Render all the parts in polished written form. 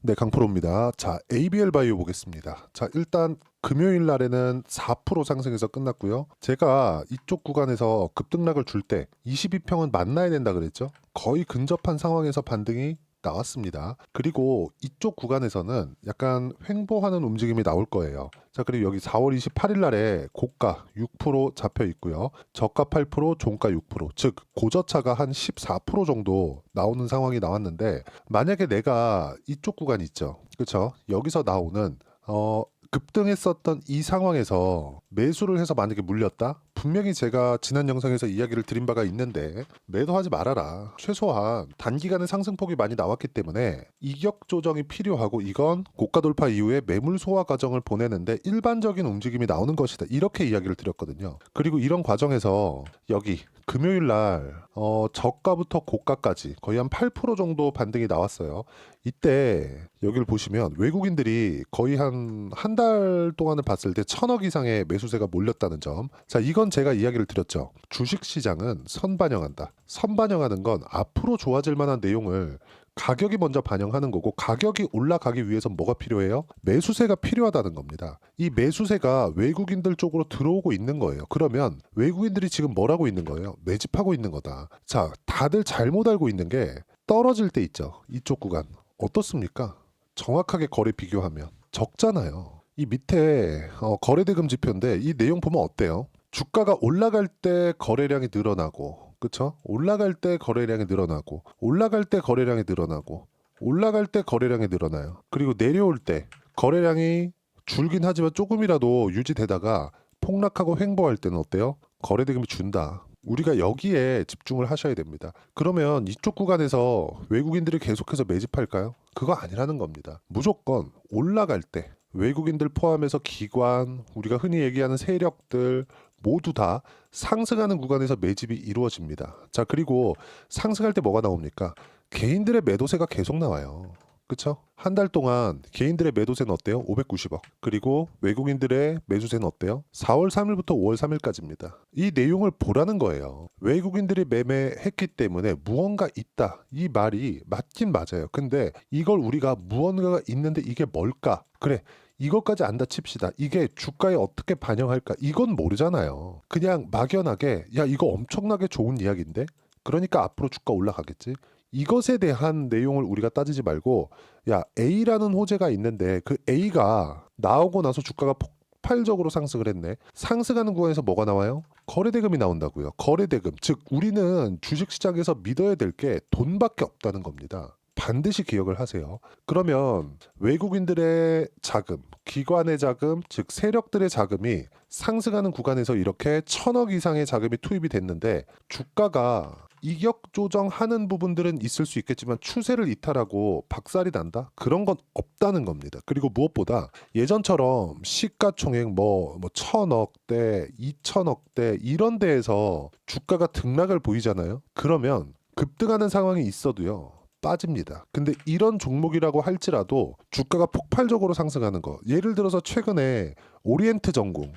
네, 강프로입니다. 자, ABL 바이오 보겠습니다. 자, 일단 금요일 날에는 4% 상승해서 끝났고요. 제가 이쪽 구간에서 급등락을 줄 때 22평은 만나야 된다 그랬죠. 거의 근접한 상황에서 반등이 나왔습니다. 그리고 이쪽 구간에서는 약간 횡보하는 움직임이 나올 거예요. 자, 그리고 여기 4월 28일 날에 고가 6% 잡혀 있고요. 저가 8%, 종가 6%, 즉 고저차가 한 14% 정도 나오는 상황이 나왔는데, 만약에 내가 이쪽 구간 있죠. 그렇죠? 여기서 나오는 급등했었던 이 상황에서 매수를 해서 만약에 물렸다? 분명히 제가 지난 영상에서 이야기를 드린 바가 있는데, 매도하지 말아라. 최소한 단기간에 상승폭이 많이 나왔기 때문에 이격 조정이 필요하고, 이건 고가 돌파 이후에 매물 소화 과정을 보내는데 일반적인 움직임이 나오는 것이다. 이렇게 이야기를 드렸거든요. 그리고 이런 과정에서 여기 금요일 날 저가부터 고가까지 거의 한 8% 정도 반등이 나왔어요. 이때 여기를 보시면 외국인들이 거의 한 달 동안을 봤을 때 1,000억 이상의 매수세가 몰렸다는 점. 자, 이건 제가 이야기를 드렸죠. 주식시장은 선반영한다. 선반영하는 건 앞으로 좋아질 만한 내용을 가격이 먼저 반영하는 거고, 가격이 올라가기 위해서 뭐가 필요해요? 매수세가 필요하다는 겁니다. 이 매수세가 외국인들 쪽으로 들어오고 있는 거예요. 그러면 외국인들이 지금 뭐라고 있는 거예요? 매집하고 있는 거다. 자, 다들 잘못 알고 있는 게, 떨어질 때 있죠. 이쪽 구간 어떻습니까? 정확하게 거래 비교하면 적잖아요. 이 밑에 거래대금 지표인데, 이 내용 보면 어때요? 주가가 올라갈 때 거래량이 늘어나고, 그쵸? 올라갈 때 거래량이 늘어나고, 올라갈 때 거래량이 늘어나고, 올라갈 때 거래량이 늘어나요. 그리고 내려올 때 거래량이 줄긴 하지만 조금이라도 유지되다가 폭락하고 횡보할 때는 어때요? 거래대금이 준다. 우리가 여기에 집중을 하셔야 됩니다. 그러면 이쪽 구간에서 외국인들이 계속해서 매집할까요? 그거 아니라는 겁니다. 무조건 올라갈 때 외국인들 포함해서 기관, 우리가 흔히 얘기하는 세력들 모두 다 상승하는 구간에서 매집이 이루어집니다. 자, 그리고 상승할 때 뭐가 나옵니까? 개인들의 매도세가 계속 나와요. 그쵸? 한 달 동안 개인들의 매도세는 어때요? 590억. 그리고 외국인들의 매수세는 어때요? 4월 3일부터 5월 3일까지입니다. 이 내용을 보라는 거예요. 외국인들이 매매했기 때문에 무언가 있다. 이 말이 맞긴 맞아요. 근데 이걸 우리가 무언가가 있는데 이게 뭘까? 그래. 이것까지 안다 칩시다. 이게 주가에 어떻게 반영할까? 이건 모르잖아요. 그냥 막연하게 야, 이거 엄청나게 좋은 이야기인데? 그러니까 앞으로 주가 올라가겠지? 이것에 대한 내용을 우리가 따지지 말고, 야, A라는 호재가 있는데 그 A가 나오고 나서 주가가 폭발적으로 상승을 했네. 상승하는 구간에서 뭐가 나와요? 거래대금이 나온다고요. 거래대금. 즉 우리는 주식시장에서 믿어야 될 게 돈밖에 없다는 겁니다. 반드시 기억을 하세요. 그러면 외국인들의 자금, 기관의 자금, 즉 세력들의 자금이 상승하는 구간에서 이렇게 1,000억 이상의 자금이 투입이 됐는데, 주가가 이격 조정하는 부분들은 있을 수 있겠지만 추세를 이탈하고 박살이 난다? 그런 건 없다는 겁니다. 그리고 무엇보다 예전처럼 시가총액 뭐 1,000억대, 2,000억대 이런 데에서 주가가 등락을 보이잖아요. 그러면 급등하는 상황이 있어도요, 빠집니다. 근데 이런 종목이라고 할지라도 주가가 폭발적으로 상승하는 거, 예를 들어서 최근에 오리엔트 전공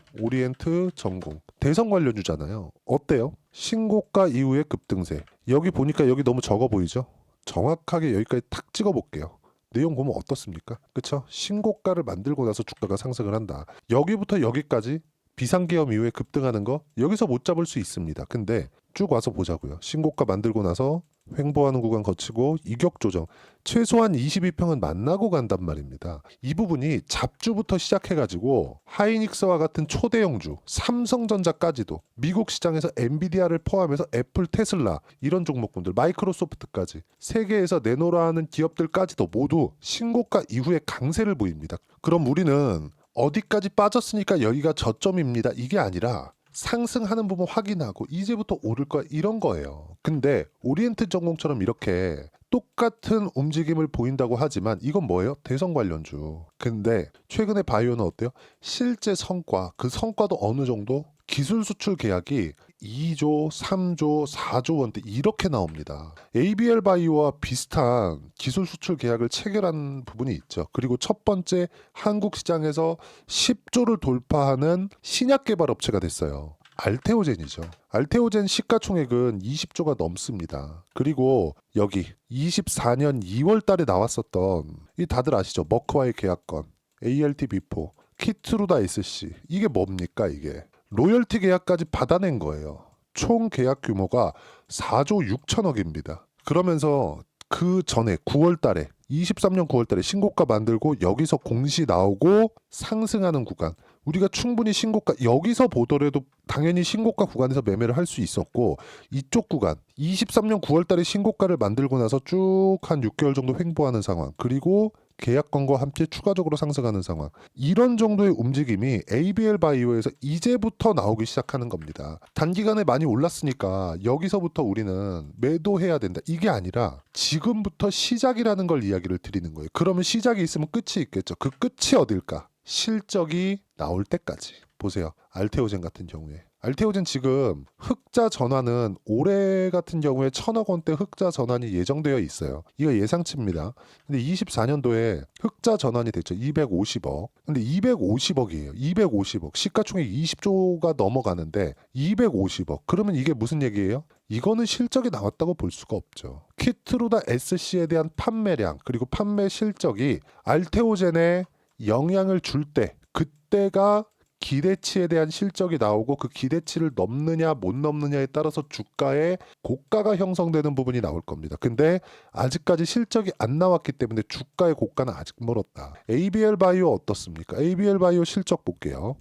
대선 관련주잖아요. 어때요? 신고가 이후의 급등세. 여기 보니까 여기 너무 적어 보이죠? 정확하게 여기까지 탁 찍어 볼게요. 내용 보면 어떻습니까? 그쵸? 신고가를 만들고 나서 주가가 상승을 한다. 여기부터 여기까지 비상계엄 이후에 급등하는 거 여기서 못 잡을 수 있습니다. 근데 쭉 와서 보자고요. 신고가 만들고 나서 횡보하는 구간 거치고 이격 조정, 최소한 22평은 만나고 간단 말입니다. 이 부분이 잡주부터 시작해가지고 하이닉스와 같은 초대형주, 삼성전자까지도, 미국 시장에서 엔비디아를 포함해서 애플, 테슬라 이런 종목군들, 마이크로소프트까지, 세계에서 내놓으라 하는 기업들까지도 모두 신고가 이후에 강세를 보입니다. 그럼 우리는 어디까지 빠졌으니까 여기가 저점입니다, 이게 아니라 상승하는 부분 확인하고 이제부터 오를 거야, 이런 거예요. 근데 오리엔트 전공처럼 이렇게 똑같은 움직임을 보인다고 하지만 이건 뭐예요? 대선 관련주. 근데 최근에 바이오는 어때요? 실제 성과, 그 성과도 어느 정도? 기술 수출 계약이 2조, 3조, 4조 원대 이렇게 나옵니다. ABL 바이오와 비슷한 기술 수출 계약을 체결한 부분이 있죠. 그리고 첫 번째 한국 시장에서 10조를 돌파하는 신약 개발 업체가 됐어요. 알테오젠이죠. 알테오젠 시가총액은 20조가 넘습니다. 그리고 여기 24년 2월 달에 나왔었던 이 다들 아시죠? 머크와의 계약건, ALT 비포, 키트루다 SC. 이게 뭡니까 이게? 로열티 계약까지 받아낸 거예요. 총 계약 규모가 4조 6천억입니다. 그러면서 그 전에 9월 달에 23년 9월 달에 신고가 만들고 여기서 공시 나오고 상승하는 구간, 우리가 충분히 신고가 여기서 보더라도 당연히 신고가 구간에서 매매를 할 수 있었고, 이쪽 구간 23년 9월 달에 신고가를 만들고 나서 쭉 한 6개월 정도 횡보하는 상황, 그리고 계약건과 함께 추가적으로 상승하는 상황, 이런 정도의 움직임이 ABL 바이오에서 이제부터 나오기 시작하는 겁니다. 단기간에 많이 올랐으니까 여기서부터 우리는 매도해야 된다, 이게 아니라 지금부터 시작이라는 걸 이야기를 드리는 거예요. 그러면 시작이 있으면 끝이 있겠죠. 그 끝이 어딜까? 실적이 나올 때까지. 보세요. 알테오젠 같은 경우에 알테오젠 지금 흑자 전환은 올해 같은 경우에 1,000억 원대 흑자 전환이 예정되어 있어요. 이거 예상치입니다. 근데 24년도에 흑자 전환이 됐죠. 250억. 근데 250억이에요. 250억. 시가총액 20조가 넘어가는데 250억. 그러면 이게 무슨 얘기예요? 이거는 실적이 나왔다고 볼 수가 없죠. 키트루다 SC에 대한 판매량 그리고 판매 실적이 알테오젠에 영향을 줄 때, 그때가 기대치에 대한 실적이 나오고 그 기대치를 넘느냐 못 넘느냐에 따라서 주가의 고가가 형성되는 부분이 나올 겁니다. 근데 아직까지 실적이 안 나왔기 때문에 주가의 고가는 아직 멀었다. ABL 바이오 어떻습니까? ABL 바이오 실적 볼게요.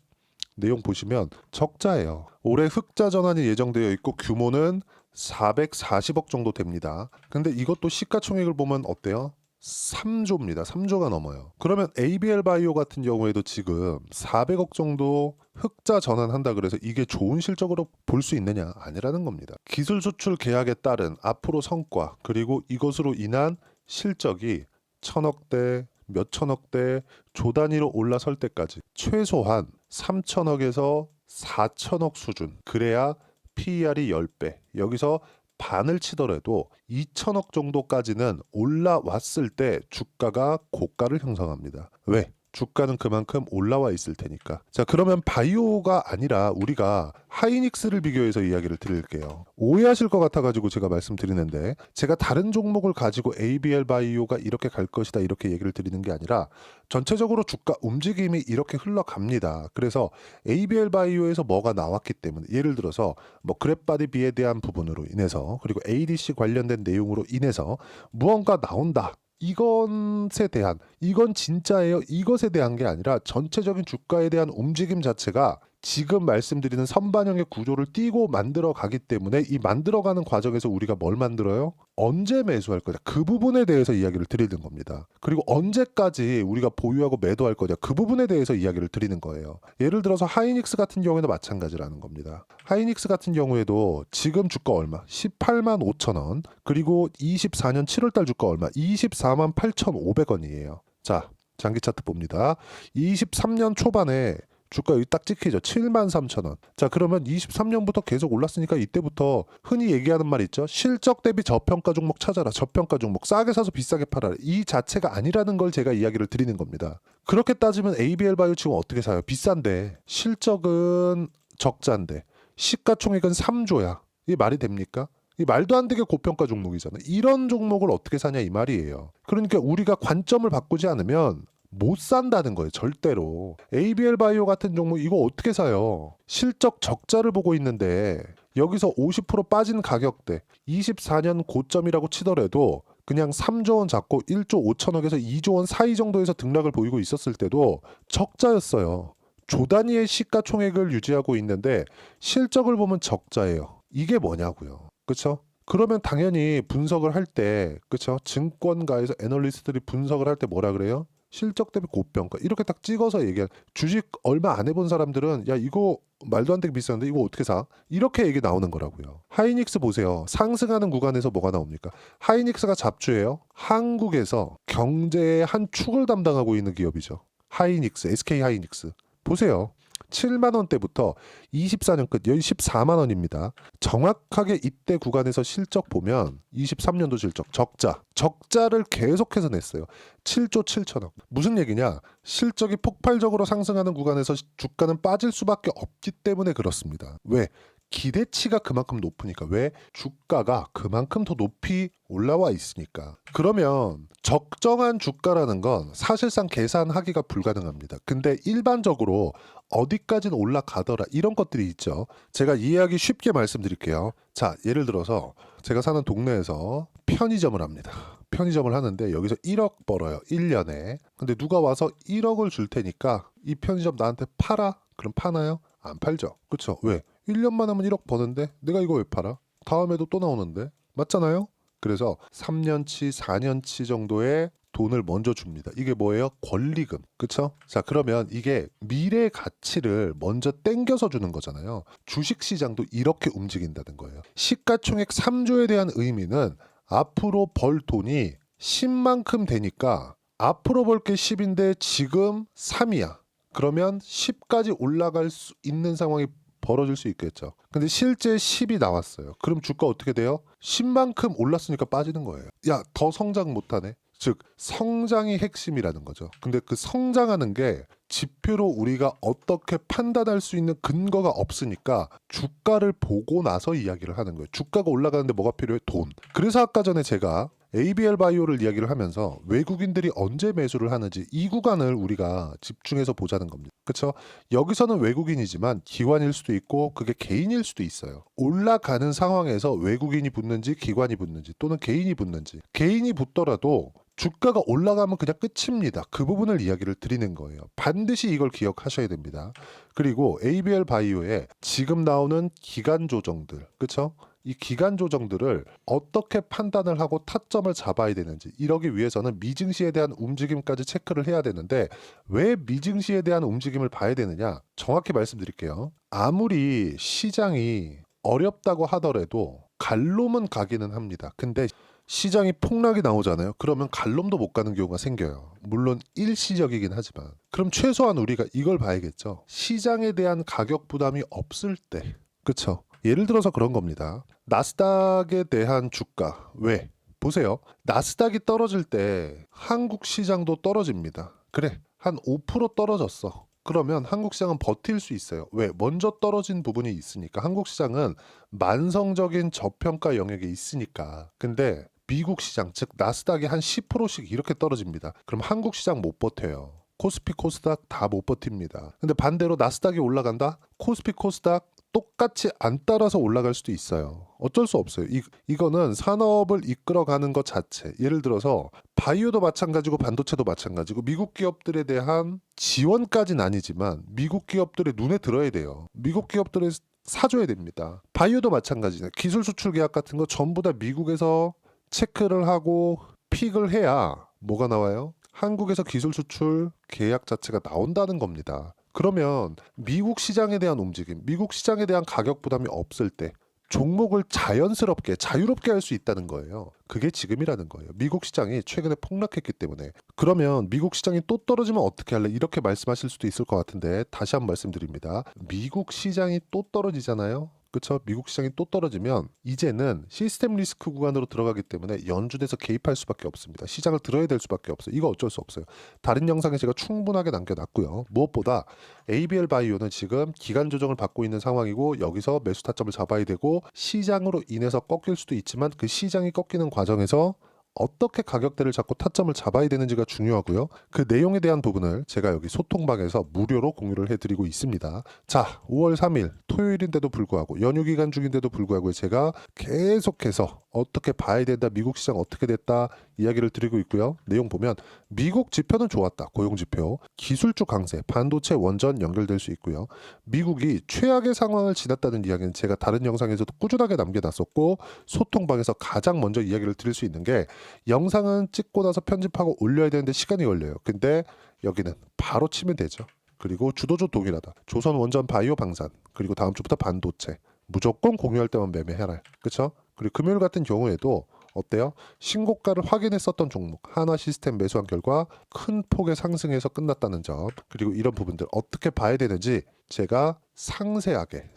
내용 보시면 적자예요. 올해 흑자 전환이 예정되어 있고 규모는 440억 정도 됩니다. 근데 이것도 시가총액을 보면 어때요? 3조입니다. 3조가 넘어요. 그러면 ABL 바이오 같은 경우에도 지금 400억 정도 흑자 전환한다 그래서 이게 좋은 실적으로 볼 수 있느냐? 아니라는 겁니다. 기술 수출 계약에 따른 앞으로 성과, 그리고 이것으로 인한 실적이 1,000억대, 몇천억대 조 단위로 올라설 때까지 최소한 3천억에서 4천억 수준, 그래야 PER이 10배, 여기서 반을 치더라도 2천억 정도까지는 올라왔을 때 주가가 고가를 형성합니다. 왜? 주가는 그만큼 올라와 있을 테니까. 자, 그러면 바이오가 아니라 우리가 하이닉스를 비교해서 이야기를 드릴게요. 오해하실 것 같아가지고 제가 말씀드리는데, 제가 다른 종목을 가지고 ABL 바이오가 이렇게 갈 것이다 이렇게 얘기를 드리는 게 아니라 전체적으로 주가 움직임이 이렇게 흘러갑니다. 그래서 ABL 바이오에서 뭐가 나왔기 때문에, 예를 들어서 뭐 그랩바디 B에 대한 부분으로 인해서, 그리고 ADC 관련된 내용으로 인해서 무언가 나온다, 이것에 대한, 이건 진짜예요, 이것에 대한 게 아니라 전체적인 주가에 대한 움직임 자체가 지금 말씀드리는 선반영의 구조를 띄고 만들어 가기 때문에, 이 만들어가는 과정에서 우리가 뭘 만들어요? 언제 매수할 거냐, 그 부분에 대해서 이야기를 드리는 겁니다. 그리고 언제까지 우리가 보유하고 매도할 거냐, 그 부분에 대해서 이야기를 드리는 거예요. 예를 들어서 하이닉스 같은 경우에도 마찬가지라는 겁니다. 하이닉스 같은 경우에도 지금 주가 얼마? 18만 5천 원. 그리고 24년 7월달 주가 얼마? 24만 8,500원이에요. 자, 장기 차트 봅니다. 23년 초반에 주가 여기 딱 찍히죠. 7만 3천 원. 자, 그러면 23년부터 계속 올랐으니까 이때부터 흔히 얘기하는 말 있죠. 실적 대비 저평가 종목 찾아라. 저평가 종목 싸게 사서 비싸게 팔아라. 이 자체가 아니라는 걸 제가 이야기를 드리는 겁니다. 그렇게 따지면 ABL 바이오 지금 어떻게 사요? 비싼데 실적은 적자인데 시가총액은 3조야. 이게 말이 됩니까? 이 말도 안 되게 고평가 종목이잖아. 이런 종목을 어떻게 사냐 이 말이에요. 그러니까 우리가 관점을 바꾸지 않으면 못 산다는 거예요. 절대로. ABL 바이오 같은 종목 이거 어떻게 사요? 실적 적자를 보고 있는데 여기서 50% 빠진 가격대 24년 고점이라고 치더라도 그냥 3조 원 잡고 1조 5천억에서 2조 원 사이 정도에서 등락을 보이고 있었을 때도 적자였어요. 조 단위의 시가총액을 유지하고 있는데 실적을 보면 적자예요. 이게 뭐냐고요. 그렇죠? 그러면 당연히 분석을 할 때, 그렇죠? 증권가에서 애널리스트들이 분석을 할 때 뭐라 그래요? 실적 대비 고평가, 이렇게 딱 찍어서 얘기한. 주식 얼마 안 해본 사람들은 야 이거 말도 안 되게 비싼데 이거 어떻게 사? 이렇게 얘기 나오는 거라고요. 하이닉스 보세요. 상승하는 구간에서 뭐가 나옵니까? 하이닉스가 잡주예요. 한국에서 경제의 한 축을 담당하고 있는 기업이죠. 하이닉스, SK 하이닉스. 보세요. 7만 원대부터 24년 끝 여기 14만 원입니다. 정확하게 이때 구간에서 실적 보면 23년도 실적 적자를 계속해서 냈어요. 7조 7천억. 무슨 얘기냐? 실적이 폭발적으로 상승하는 구간에서 주가는 빠질 수밖에 없기 때문에 그렇습니다. 왜? 기대치가 그만큼 높으니까. 왜? 주가가 그만큼 더 높이 올라와 있으니까. 그러면 적정한 주가라는 건 사실상 계산하기가 불가능합니다. 근데 일반적으로 어디까지는 올라가더라 이런 것들이 있죠. 제가 이해하기 쉽게 말씀드릴게요. 자, 예를 들어서 제가 사는 동네에서 편의점을 합니다. 편의점을 하는데 여기서 1억 벌어요. 1년에. 근데 누가 와서 1억을 줄 테니까 이 편의점 나한테 팔아? 그럼 파나요? 안 팔죠. 그렇죠? 왜? 1년만 하면 1억 버는데 내가 이거 왜 팔아? 다음에도 또 나오는데. 맞잖아요? 그래서 3년치, 4년치 정도의 돈을 먼저 줍니다. 이게 뭐예요? 권리금. 그쵸? 자, 그러면 이게 미래 가치를 먼저 땡겨서 주는 거잖아요. 주식시장도 이렇게 움직인다는 거예요. 시가총액 3조에 대한 의미는 앞으로 벌 돈이 10만큼 되니까 앞으로 벌 게 10인데 지금 3이야. 그러면 10까지 올라갈 수 있는 상황이 벌어질 수 있겠죠. 근데 실제 10이 나왔어요. 그럼 주가 어떻게 돼요? 10만큼 올랐으니까 빠지는 거예요. 야, 더 성장 못하네. 즉 성장이 핵심이라는 거죠. 근데 그 성장하는 게 지표로 우리가 어떻게 판단할 수 있는 근거가 없으니까 주가를 보고 나서 이야기를 하는 거예요. 주가가 올라가는데 뭐가 필요해? 돈. 그래서 아까 전에 제가 ABL 바이오를 이야기를 하면서 외국인들이 언제 매수를 하는지 이 구간을 우리가 집중해서 보자는 겁니다. 그렇죠? 여기서는 외국인이지만 기관일 수도 있고 그게 개인일 수도 있어요. 올라가는 상황에서 외국인이 붙는지 기관이 붙는지 또는 개인이 붙는지. 개인이 붙더라도 주가가 올라가면 그냥 끝입니다. 그 부분을 이야기를 드리는 거예요. 반드시 이걸 기억하셔야 됩니다. 그리고 ABL 바이오에 지금 나오는 기간 조정들, 그렇죠? 이 기간 조정들을 어떻게 판단을 하고 타점을 잡아야 되는지 이러기 위해서는 미증시에 대한 움직임까지 체크를 해야 되는데 왜 미증시에 대한 움직임을 봐야 되느냐? 정확히 말씀드릴게요. 아무리 시장이 어렵다고 하더라도 갈롬은 가기는 합니다. 근데 시장이 폭락이 나오잖아요. 그러면 갈롬도 못 가는 경우가 생겨요. 물론 일시적이긴 하지만. 그럼 최소한 우리가 이걸 봐야겠죠. 시장에 대한 가격 부담이 없을 때. 그쵸? 예를 들어서 그런 겁니다. 나스닥에 대한 주가. 왜? 보세요. 나스닥이 떨어질 때 한국 시장도 떨어집니다. 그래. 한 5% 떨어졌어. 그러면 한국 시장은 버틸 수 있어요. 왜? 먼저 떨어진 부분이 있으니까. 한국 시장은 만성적인 저평가 영역에 있으니까. 근데 미국 시장, 즉 나스닥이 한 10%씩 이렇게 떨어집니다. 그럼 한국 시장 못 버텨요. 코스피, 코스닥 다 못 버팁니다. 근데 반대로 나스닥이 올라간다? 코스피, 코스닥 똑같이 안 따라서 올라갈 수도 있어요. 어쩔 수 없어요. 이거는 산업을 이끌어가는 것 자체. 예를 들어서 바이오도 마찬가지고 반도체도 마찬가지고 미국 기업들에 대한 지원까지는 아니지만 미국 기업들의 눈에 들어야 돼요. 미국 기업들에 사줘야 됩니다. 바이오도 마찬가지죠. 기술 수출 계약 같은 거 전부 다 미국에서 체크를 하고 픽을 해야 뭐가 나와요? 한국에서 기술 수출 계약 자체가 나온다는 겁니다. 그러면 미국 시장에 대한 움직임, 미국 시장에 대한 가격 부담이 없을 때 종목을 자연스럽게 자유롭게 할 수 있다는 거예요. 그게 지금이라는 거예요. 미국 시장이 최근에 폭락했기 때문에. 그러면 미국 시장이 또 떨어지면 어떻게 할래? 이렇게 말씀하실 수도 있을 것 같은데 다시 한번 말씀드립니다. 미국 시장이 또 떨어지잖아요. 그렇죠? 미국 시장이 또 떨어지면 이제는 시스템 리스크 구간으로 들어가기 때문에 연준에서 개입할 수밖에 없습니다. 시장을 들어야 될 수밖에 없어요. 이거 어쩔 수 없어요. 다른 영상에 제가 충분하게 남겨놨고요. 무엇보다 ABL 바이오는 지금 기간 조정을 받고 있는 상황이고 여기서 매수 타점을 잡아야 되고 시장으로 인해서 꺾일 수도 있지만 그 시장이 꺾이는 과정에서 어떻게 가격대를 잡고 타점을 잡아야 되는지가 중요하고요. 그 내용에 대한 부분을 제가 여기 소통방에서 무료로 공유를 해드리고 있습니다. 자, 5월 3일 토요일인데도 불구하고 연휴 기간 중인데도 불구하고 제가 계속해서 어떻게 봐야 된다, 미국 시장 어떻게 됐다 이야기를 드리고 있고요. 내용 보면 미국 지표는 좋았다. 고용지표, 기술주 강세, 반도체 원전 연결될 수 있고요. 미국이 최악의 상황을 지났다는 이야기는 제가 다른 영상에서도 꾸준하게 남겨놨었고 소통방에서 가장 먼저 이야기를 드릴 수 있는 게 영상은 찍고 나서 편집하고 올려야 되는데 시간이 걸려요. 근데 여기는 바로 치면 되죠. 그리고 주도주 동일하다. 조선 원전 바이오 방산. 그리고 다음 주부터 반도체. 무조건 공유할 때만 매매해라. 그렇죠? 그리고 금요일 같은 경우에도 어때요? 신고가를 확인했었던 종목 하나시스템 매수한 결과 큰 폭의 상승에서 끝났다는 점, 그리고 이런 부분들 어떻게 봐야 되는지 제가 상세하게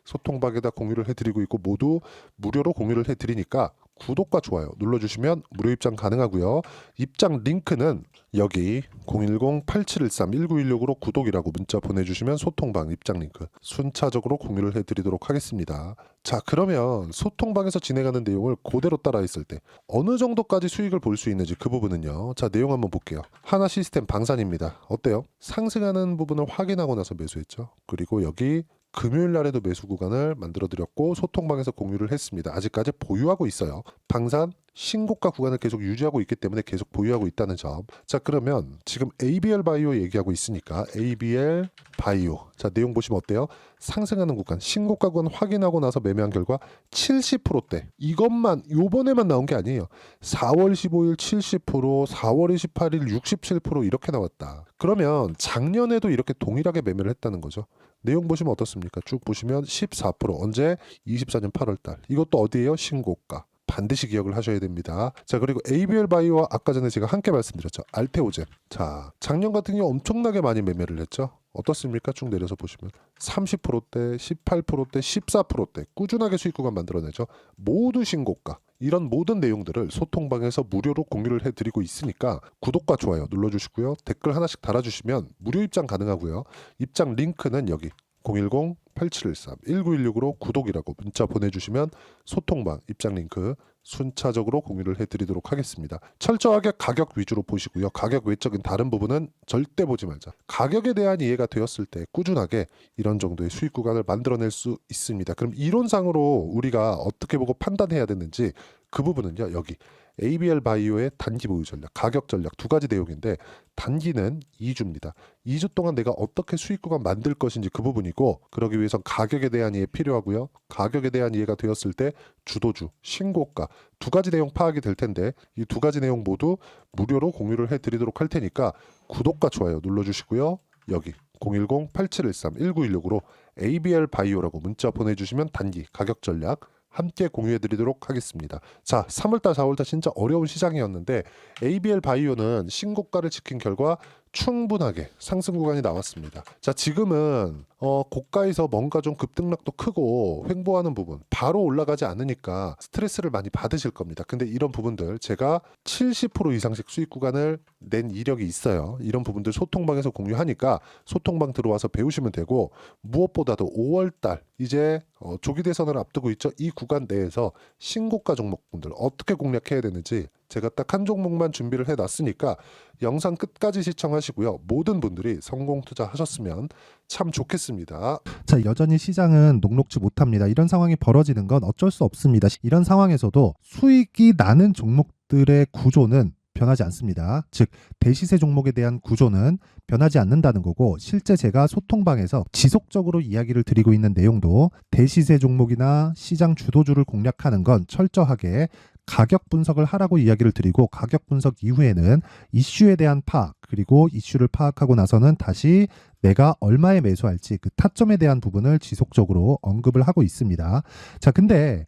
소통방에다 공유를 해드리고 있고 모두 무료로 공유를 해드리니까 구독과 좋아요 눌러주시면 무료 입장 가능하고요. 입장 링크는 여기 010-8713-1916으로 구독이라고 문자 보내주시면 소통방 입장 링크 순차적으로 공유를 해드리도록 하겠습니다. 자, 그러면 소통방에서 진행하는 내용을 그대로 따라했을 때 어느 정도까지 수익을 볼 수 있는지 그 부분은요. 자, 내용 한번 볼게요. 하나시스템 방산입니다. 어때요? 상승하는 부분을 확인하고 나서 매수했죠. 그리고 여기 금요일 날에도 매수 구간을 만들어 드렸고 소통방에서 공유를 했습니다. 아직까지 보유하고 있어요. 방산 신고가 구간을 계속 유지하고 있기 때문에 계속 보유하고 있다는 점. 자, 그러면 지금 ABL 바이오 얘기하고 있으니까 ABL 바이오, 자 내용 보시면 어때요? 상승하는 구간 신고가 구간 확인하고 나서 매매한 결과 70%대, 이것만 요번에만 나온 게 아니에요. 4월 15일 70%, 4월 28일 67% 이렇게 나왔다. 그러면 작년에도 이렇게 동일하게 매매를 했다는 거죠. 내용 보시면 어떻습니까? 쭉 보시면 14%, 언제? 24년 8월달. 이것도 어디예요? 신고가. 반드시 기억을 하셔야 됩니다. 자, 그리고 ABL 바이오와 아까 전에 제가 함께 말씀드렸죠. 알테오젠. 자, 작년 같은 경우 엄청나게 많이 매매를 했죠. 어떻습니까? 쭉 내려서 보시면 30%대, 18%대, 14%대 꾸준하게 수익 구간 만들어내죠. 모두 신고가. 이런 모든 내용들을 소통방에서 무료로 공유를 해드리고 있으니까 구독과 좋아요 눌러주시고요. 댓글 하나씩 달아주시면 무료 입장 가능하고요. 입장 링크는 여기 010-8713-1916으로 구독이라고 문자 보내주시면 소통방 입장 링크 순차적으로 공유를 해드리도록 하겠습니다. 철저하게 가격 위주로 보시고요. 가격 외적인 다른 부분은 절대 보지 말자. 가격에 대한 이해가 되었을 때 꾸준하게 이런 정도의 수익 구간을 만들어낼 수 있습니다. 그럼 이론상으로 우리가 어떻게 보고 판단해야 되는지 그 부분은요. 여기 ABL 바이오의 단기 보유 전략, 가격 전략 두 가지 내용인데 단기는 2주입니다. 2주 동안 내가 어떻게 수익 구간 만들 것인지 그 부분이고, 그러기 위해선 가격에 대한 이해 필요하고요. 가격에 대한 이해가 되었을 때 주도주, 신고가 두 가지 내용 파악이 될 텐데 이 두 가지 내용 모두 무료로 공유를 해드리도록 할 테니까 구독과 좋아요 눌러주시고요. 여기 010-8713-1916으로 ABL 바이오라고 문자 보내주시면 단기 가격 전략 함께 공유해드리도록 하겠습니다. 자, 3월달, 4월달 진짜 어려운 시장이었는데 ABL 바이오는 신고가를 지킨 결과 충분하게 상승 구간이 나왔습니다. 자, 지금은 고가에서 뭔가 좀 급등락도 크고 횡보하는 부분 바로 올라가지 않으니까 스트레스를 많이 받으실 겁니다. 근데 이런 부분들 제가 70% 이상씩 수익 구간을 낸 이력이 있어요. 이런 부분들 소통방에서 공유하니까 소통방 들어와서 배우시면 되고, 무엇보다도 5월달 이제 조기 대선을 앞두고 있죠. 이 구간 내에서 신고가 종목분들 어떻게 공략해야 되는지 제가 딱 한 종목만 준비를 해놨으니까 영상 끝까지 시청하시고요. 모든 분들이 성공 투자하셨으면 참 좋겠습니다. 자, 여전히 시장은 녹록지 못합니다. 이런 상황이 벌어지는 건 어쩔 수 없습니다. 이런 상황에서도 수익이 나는 종목들의 구조는 변하지 않습니다. 즉, 대시세 종목에 대한 구조는 변하지 않는다는 거고, 실제 제가 소통방에서 지속적으로 이야기를 드리고 있는 내용도 대시세 종목이나 시장 주도주를 공략하는 건 철저하게 가격 분석을 하라고 이야기를 드리고, 가격 분석 이후에는 이슈에 대한 파악, 그리고 이슈를 파악하고 나서는 다시 내가 얼마에 매수할지 그 타점에 대한 부분을 지속적으로 언급을 하고 있습니다. 자, 근데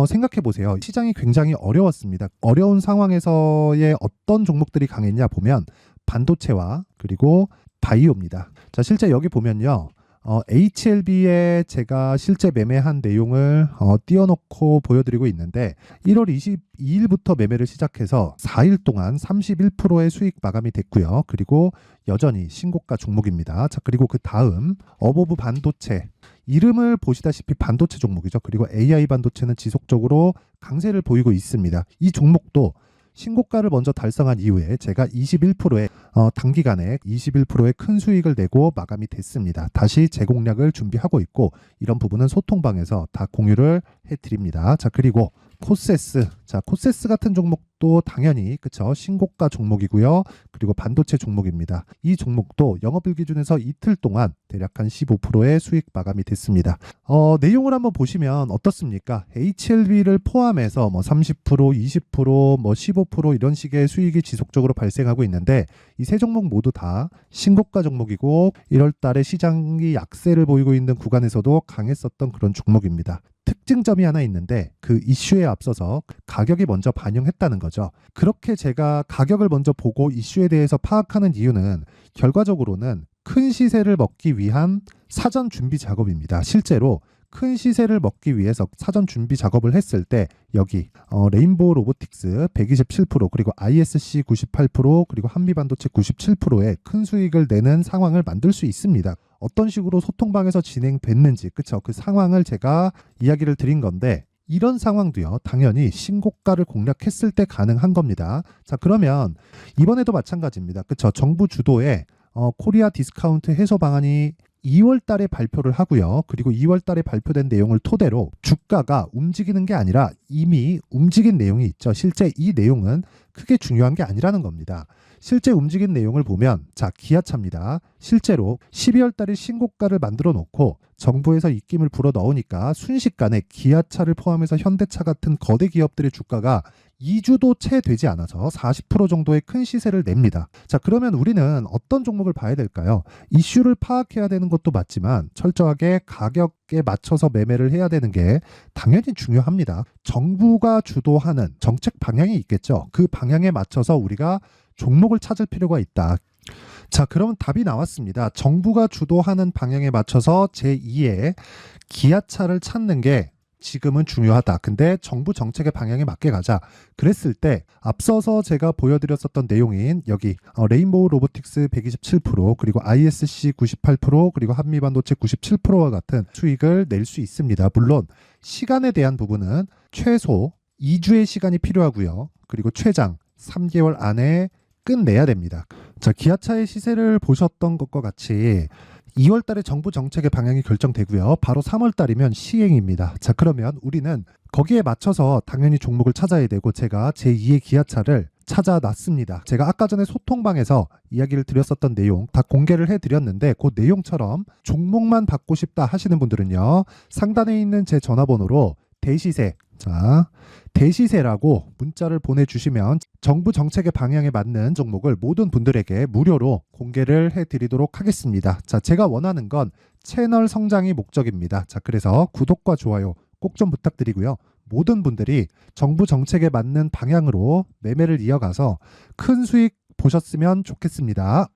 생각해 보세요. 시장이 굉장히 어려웠습니다. 어려운 상황에서의 어떤 종목들이 강했냐 보면 반도체와 그리고 바이오입니다. 자, 실제 여기 보면요. HLB에 제가 실제 매매한 내용을 띄워놓고 보여드리고 있는데 1월 22일부터 매매를 시작해서 4일 동안 31%의 수익 마감이 됐고요. 그리고 여전히 신고가 종목입니다. 자, 그리고 그 다음 어보브 반도체, 이름을 보시다시피 반도체 종목이죠. 그리고 AI 반도체는 지속적으로 강세를 보이고 있습니다. 이 종목도 신고가를 먼저 달성한 이후에 제가 21%의 단기간에 21%의 큰 수익을 내고 마감이 됐습니다. 다시 재공략을 준비하고 있고, 이런 부분은 소통방에서 다 공유를 해드립니다. 자, 그리고 코세스. 자, 코세스 같은 종목도 당연히 그쵸, 신고가 종목이고요. 그리고 반도체 종목입니다. 이 종목도 영업일 기준에서 이틀 동안 대략 한 15%의 수익 마감이 됐습니다. 내용을 한번 보시면 어떻습니까? HLB를 포함해서 뭐 30%, 20%, 뭐 15% 이런 식의 수익이 지속적으로 발생하고 있는데, 이 세 종목 모두 다 신고가 종목이고 1월 달에 시장이 약세를 보이고 있는 구간에서도 강했었던 그런 종목입니다. 특징점이 하나 있는데 그 이슈에 앞서서 가격이 먼저 반영했다는 거죠. 그렇게 제가 가격을 먼저 보고 이슈에 대해서 파악하는 이유는 결과적으로는 큰 시세를 먹기 위한 사전 준비 작업입니다. 실제로 큰 시세를 먹기 위해서 사전 준비 작업을 했을 때 여기 레인보우 로보틱스 127% 그리고 ISC 98% 그리고 한미반도체 97%의 큰 수익을 내는 상황을 만들 수 있습니다. 어떤 식으로 소통방에서 진행됐는지 그쵸? 그 상황을 제가 이야기를 드린 건데 이런 상황도요 당연히 신고가를 공략했을 때 가능한 겁니다. 자 그러면 이번에도 마찬가지입니다. 그쵸? 정부 주도의 코리아 디스카운트 해소 방안이 2월 달에 발표를 하고요. 그리고 2월 달에 발표된 내용을 토대로 주가가 움직이는 게 아니라 이미 움직인 내용이 있죠. 실제 이 내용은 크게 중요한 게 아니라는 겁니다. 실제 움직인 내용을 보면 자 기아차입니다. 실제로 12월 달에 신고가를 만들어 놓고 정부에서 입김을 불어 넣으니까 순식간에 기아차를 포함해서 현대차 같은 거대 기업들의 주가가 2주도 채 되지 않아서 40% 정도의 큰 시세를 냅니다. 자, 그러면 우리는 어떤 종목을 봐야 될까요? 이슈를 파악해야 되는 것도 맞지만 철저하게 가격에 맞춰서 매매를 해야 되는 게 당연히 중요합니다. 정부가 주도하는 정책 방향이 있겠죠. 그 방향에 맞춰서 우리가 종목을 찾을 필요가 있다. 자, 그럼 답이 나왔습니다. 정부가 주도하는 방향에 맞춰서 제2의 기아차를 찾는 게 지금은 중요하다. 근데 정부 정책의 방향에 맞게 가자. 그랬을 때 앞서서 제가 보여드렸었던 내용인 여기 레인보우 로보틱스 127% 그리고 ISC 98% 그리고 한미반도체 97%와 같은 수익을 낼 수 있습니다. 물론 시간에 대한 부분은 최소 2주의 시간이 필요하고요. 그리고 최장 3개월 안에 끝내야 됩니다. 자, 기아차의 시세를 보셨던 것과 같이 2월 달에 정부 정책의 방향이 결정되고요. 바로 3월 달이면 시행입니다. 자, 그러면 우리는 거기에 맞춰서 당연히 종목을 찾아야 되고 제가 제2의 기아차를 찾아놨습니다. 제가 아까 전에 소통방에서 이야기를 드렸었던 내용 다 공개를 해드렸는데 그 내용처럼 종목만 받고 싶다 하시는 분들은요. 상단에 있는 제 전화번호로 대시세 자 대시세라고 문자를 보내주시면 정부 정책의 방향에 맞는 종목을 모든 분들에게 무료로 공개를 해드리도록 하겠습니다. 자, 제가 원하는 건 채널 성장이 목적입니다. 자, 그래서 구독과 좋아요 꼭 좀 부탁드리고요. 모든 분들이 정부 정책에 맞는 방향으로 매매를 이어가서 큰 수익 보셨으면 좋겠습니다.